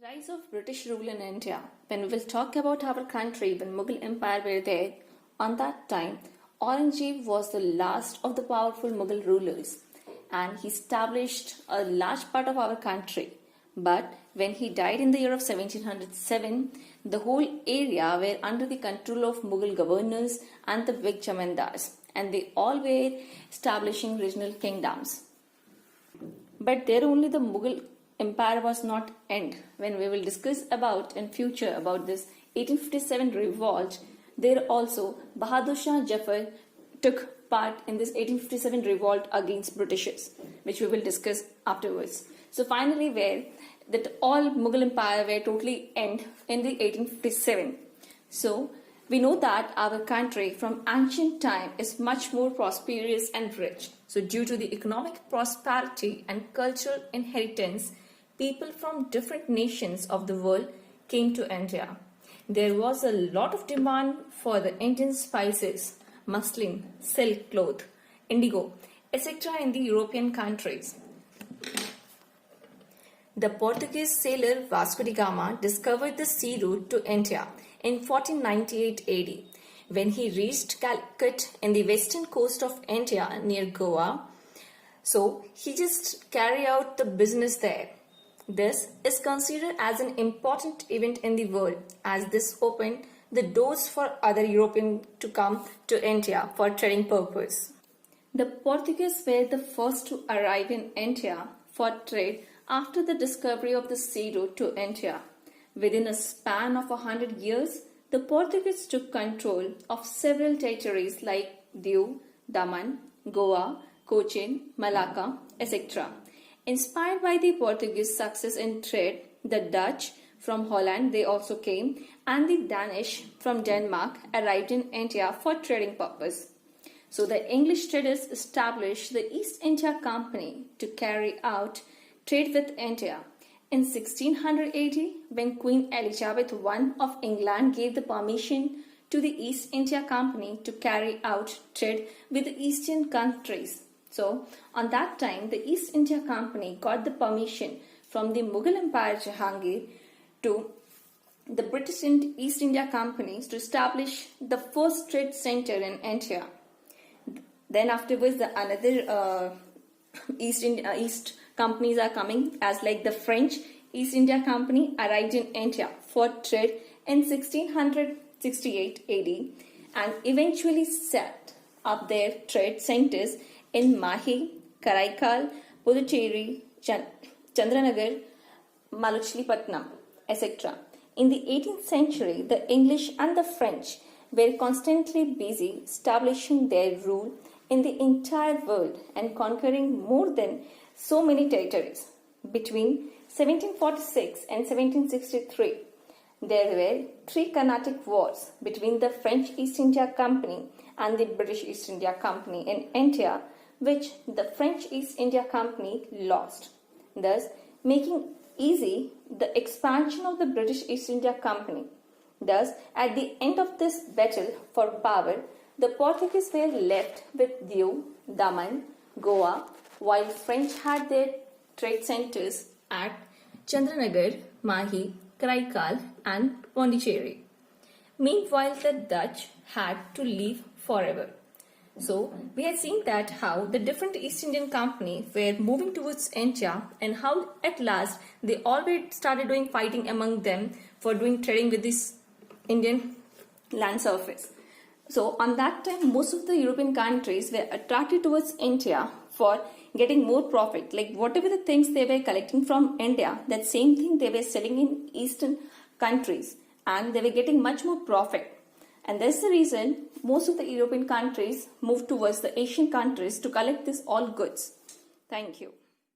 Rise of British rule in India. When we will talk about our country, when Mughal Empire were there, on that time, Aurangzeb was the last of the powerful Mughal rulers and he established a large part of our country. But when he died in the year of 1707, the whole area were under the control of Mughal governors and the big Jamindars, and they all were establishing regional kingdoms. But there only the Mughal Empire was not end. When we will discuss about in future about this 1857 revolt, there also Bahadur Shah Jafar took part in this 1857 revolt against Britishers, which we will discuss afterwards. So finally, where that all Mughal Empire were totally end in the 1857. So we know that our country from ancient time is much more prosperous and rich. So due to the economic prosperity and cultural inheritance, people from different nations of the world came to India. There was a lot of demand for the Indian spices, muslin, silk cloth, indigo, etc. in the European countries. The Portuguese sailor Vasco da Gama discovered the sea route to India in 1498 AD. When he reached Calicut in the western coast of India near Goa, so he just carried out the business there. This is considered as an important event in the world as this opened the doors for other Europeans to come to India for trading purpose. The Portuguese were the first to arrive in India for trade after the discovery of the sea route to India. Within a span of 100 years, the Portuguese took control of several territories like Diu, Daman, Goa, Cochin, Malacca, etc. Inspired by the Portuguese success in trade, the Dutch from Holland they also came and the Danish from Denmark arrived in India for trading purpose. So the English traders established the East India Company to carry out trade with India. In 1680, when Queen Elizabeth I of England gave the permission to the East India Company to carry out trade with the Eastern countries. So, on that time, the East India Company got the permission from the Mughal Empire Jahangir to the British East India Company to establish the first trade center in India. Then afterwards, the another East companies are coming, as like the French East India Company arrived in India for trade in 1668 AD and eventually set up their trade centers in Mahi, Karaikal, Puducherry, Chandranagar, Maluchilipatnam, etc. In the 18th century, the English and the French were constantly busy establishing their rule in the entire world and conquering more than so many territories. Between 1746 and 1763, there were 3 Carnatic wars between the French East India Company and the British East India Company in India, which the French East India Company lost, thus making easy the expansion of the British East India Company. Thus, at the end of this battle for power, the Portuguese were left with Diu, Daman, Goa, while French had their trade centers at Chandranagar, Mahi, Karaikal and Pondicherry. Meanwhile, the Dutch had to leave forever. So, we had seen that how the different East Indian Company were moving towards India and how at last they already started doing fighting among them for doing trading with this Indian land surface. So, on that time, most of the European countries were attracted towards India for getting more profit. Like whatever the things they were collecting from India, that same thing they were selling in Eastern countries and they were getting much more profit. And that's the reason most of the European countries moved towards the Asian countries to collect this all goods. Thank you.